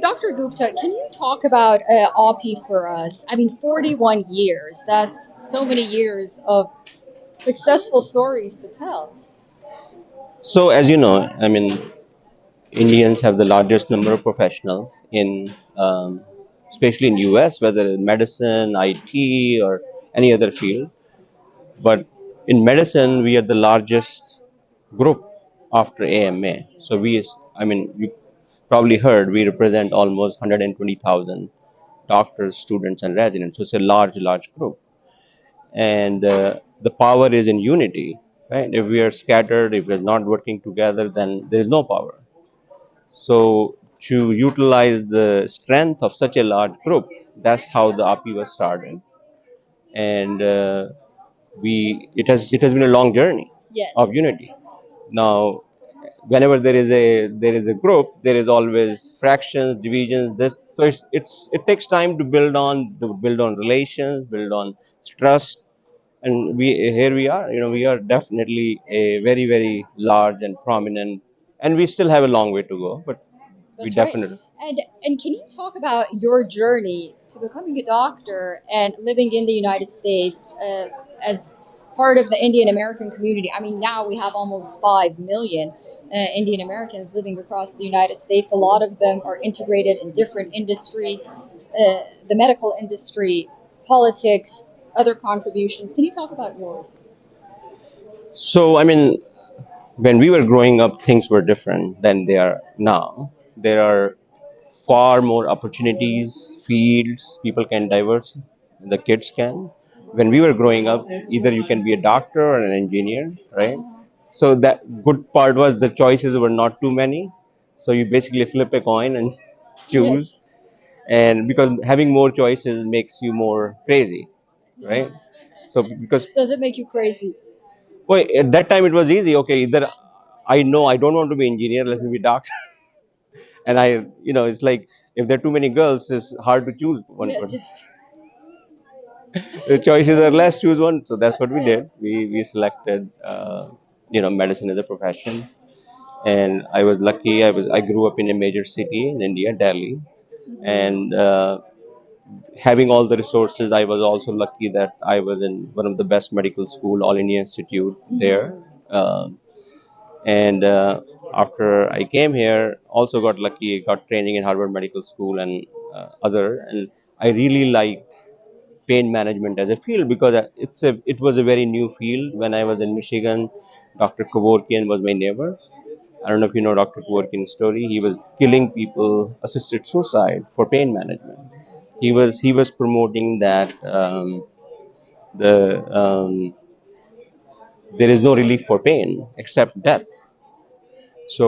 Dr. Gupta, can you talk about OPI for us? I mean, 41 years. That's so many years of successful stories to tell. So, as you know, Indians have the largest number of professionals especially in US, whether in medicine, IT, or any other field. But in medicine, we are the largest group after AMA. So you probably heard we represent almost 120,000 doctors, students, and residents. So it's a large group, and the power is in unity, right? If we are scattered, if we're not working together, then there is no power. So to utilize the strength of such a large group, that's how the API was started, and it has been a long journey Yes. of unity. Now, whenever there is a group, there is always fractions, divisions. It takes time to build on relations, build on trust, and here we are. We are definitely a very large and prominent, and we still have a long way to go, but we That's right. definitely. And can you talk about your journey to becoming a doctor and living in the United States as part of the Indian American community? I mean, now we have almost 5 million Indian Americans living across the United States. A lot of them are integrated in different industries, the medical industry, politics, other contributions. Can you talk about yours? So, when we were growing up, things were different than they are now. There are far more opportunities, fields people can diverse, the kids can. When we were growing up, either you can be a doctor or an engineer, right? So that good part was the choices were not too many. So you basically flip a coin and Yes. choose, and because having more choices makes you more crazy, right? So because Does it make you crazy? well, at that time it was easy. Okay, either I know I don't want to be engineer, let me be doctor. And it's like if there are too many girls, it's hard to choose one Yes, person. it's The choices are less, choose one. So that's what we did. yes. We selected medicine as a profession, and I was lucky. I grew up in a major city in India, Delhi, and having all the resources, I was also lucky that I was in one of the best medical school, All India Institute there. And after I came here, also got lucky, got training in Harvard Medical School and and I really liked pain management as a field because it was a very new field. When I was in Michigan, Dr. Kevorkian was my neighbor. I don't know if you know Dr. Kevorkian's story. He was killing people, assisted suicide for pain management. He was promoting that the there is no relief for pain except death. So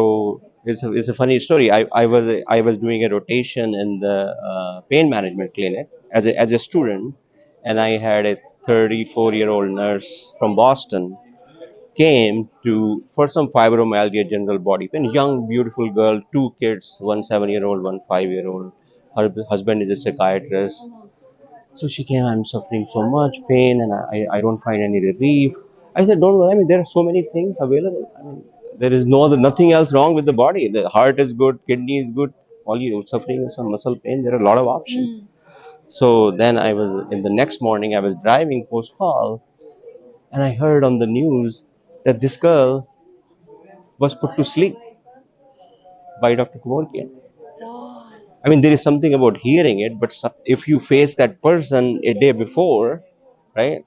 it's a funny story. I was doing a rotation in the pain management clinic as a student, and I had a 34-year-old nurse from Boston came to for some fibromyalgia, general body pain. Young, beautiful girl, two kids, one 7-year-old, one 5-year-old. Her husband is a psychiatrist. So she came, I'm suffering so much pain and I don't find any relief. I said, don't worry, there are so many things available. There is nothing else wrong with the body. The heart is good, kidney is good. All you're suffering is some muscle pain. There are a lot of options. So then in the next morning, I was driving post call and I heard on the news that this girl was put to sleep by Dr. Kevorkian. Wow. There is something about hearing it, but if you face that person a day before, right,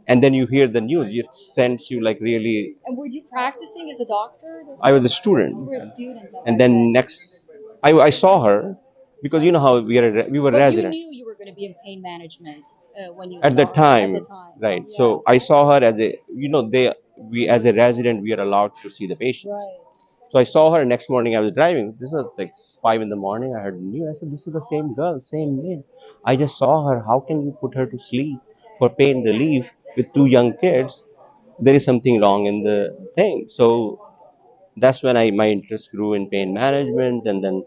and then you hear the news, it sends you like really. And were you practicing as a doctor? I was a You student, were a student and back then then. next, I saw her because you know how we were But you resident knew you were going to be in pain management when you at the saw her at the time, time. right? Yeah. So I saw her as a we as a resident we are allowed to see the patients. Right. So I saw her next morning. I was driving. This was like 5 in the morning. I heard the news. I said, "This is the same girl, same name. I just saw her. How can you put her to sleep for pain relief with two young kids? There is something wrong in the thing." So that's when my interest grew in pain management, and then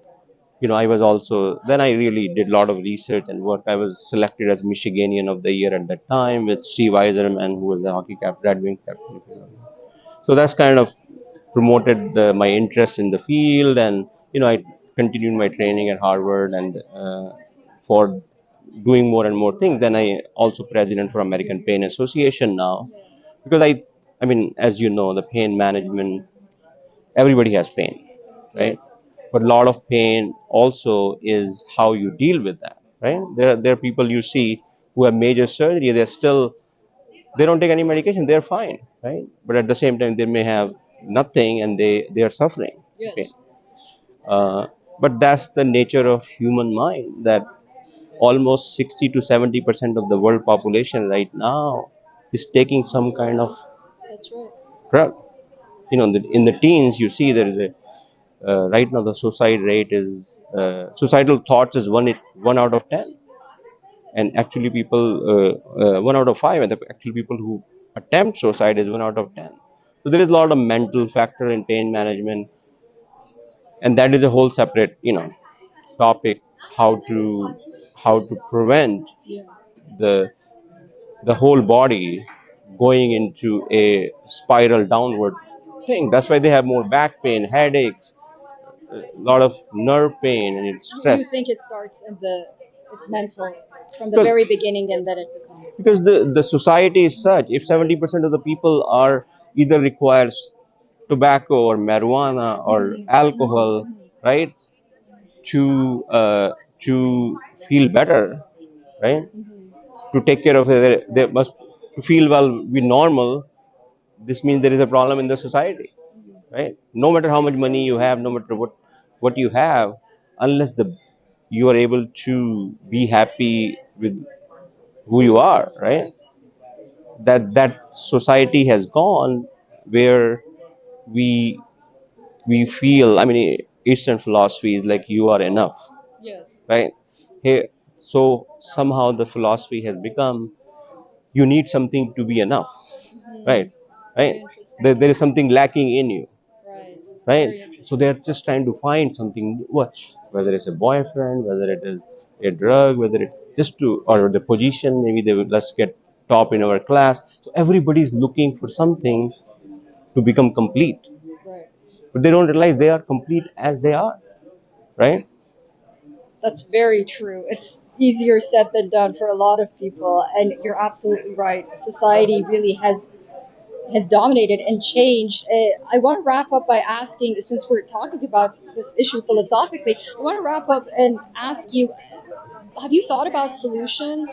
I was also then I really did a lot of research and work. I was selected as Michiganian of the Year at that time with Steve Eiserman, who was the hockey captain, Red Wing captain. So that's kind of promoted my interest in the field, and continued my training at Harvard and for doing more and more things. Then I also president for American Pain Association now because I mean, as you know, the pain management, everybody has pain, right? Yes. But a lot of pain also is how you deal with that, right? There are people you see who have major surgery, they don't take any medication, they're fine, right? But at the same time, they may have nothing and they are suffering. Okay. Yes. Uh, but that's the nature of human mind that almost 60 to 70% of the world population right now is taking some kind of That's right. drug. You know, in the teens, you see there is a right now the suicide rate is suicidal thoughts is one out of 10, and actually people 1 out of 5, and actually people who attempt suicide is 1 out of 10. So there is a lot of mental factor in pain management, and that is a whole separate topic, how to prevent Yeah. the whole body going into a spiral downward thing. That's why they have more back pain, headaches, a lot of nerve pain, and it's You stress. think it starts in it's mental from the Because, very beginning and then it becomes. because the society is such, if 70% of the people are either requires tobacco or marijuana or alcohol, right, to feel better, right, to take care of it, they must to feel well, be normal. This means there is a problem in the society, right? No matter how much money you have, no matter what you have, unless you are able to be happy with who you are, right? That society has gone where we feel. I mean, Eastern philosophy is like you are enough, Yes. right? Here, so somehow the philosophy has become you need something to be enough, right? Very Right? interesting. There is something lacking in you, Right. right? Very So interesting. they're just trying to find something, whether it's a boyfriend, whether it is a drug, whether it just to or the position, maybe they will let's get top in our class. So everybody's looking for something to become complete, Right. but they don't realize they are complete as they are, right? That's very true. It's easier said than done for a lot of people, and you're absolutely right. Society really has dominated and changed. I want to wrap up by asking, since we're talking about this issue philosophically, I want to wrap up and ask you: have you thought about solutions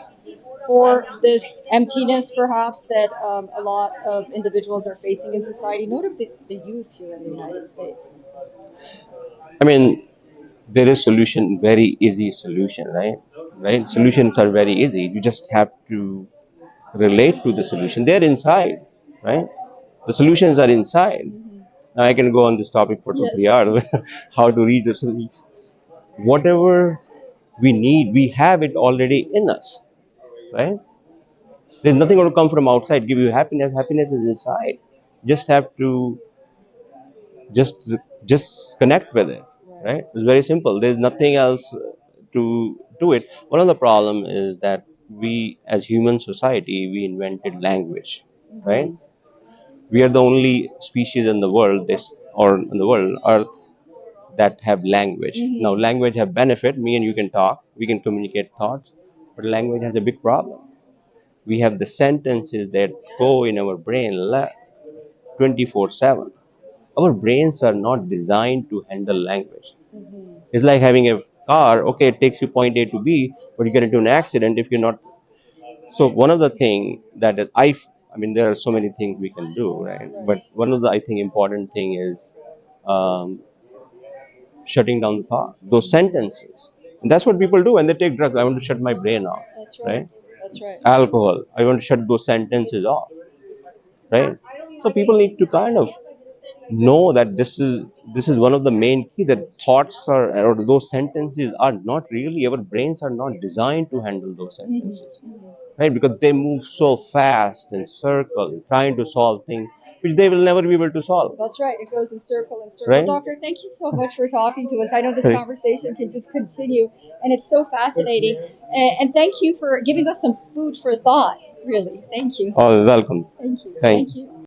for this emptiness, perhaps, that a lot of individuals are facing in society, notably the youth here in the United States? I mean, there is solution, very easy solution, right? Right? Solutions are very easy. You just have to relate to the solution. They're inside, right? The solutions are inside. Now I can go on this topic for two, three Yes. hours. How to read the solution. Whatever we need, we have it already in us, right? There's nothing going to come from outside give you happiness. Happiness is inside. Just have to just just connect with it, Right. right? It's very simple. There's nothing else to do it. One of the problem is that we, as human society, we invented language, right? We are the only species in the world, this or in the world, Earth, that have language. Now, language have benefit. Me and you can talk. We can communicate thoughts, but language has a big problem. We have the sentences that go in our brain 24/7. Our brains are not designed to handle language. It's like having a car. Okay, it takes you point A to B, but you get into an accident if you're not. So one of the thing that I mean, there are so many things we can do, right? But one of the I think important thing is um, shutting down the thought, those sentences. And that's what people do when they take drugs. I want to shut my brain off, That's right. right? That's right. Alcohol. I want to shut those sentences off, right? So people need to kind of know that this is one of the main key that thoughts are or those sentences are not really our brains are not designed to handle those sentences, right? Because they move so fast in circle trying to solve things which they will never be able to solve, That's right. It goes in circle and circle. right? Doctor, thank you so much for talking to us. I know this Correct. conversation can just continue, and it's so fascinating. And thank you for giving us some food for thought, really. Thank you. Oh, welcome. Thank you. Thanks. Thank you.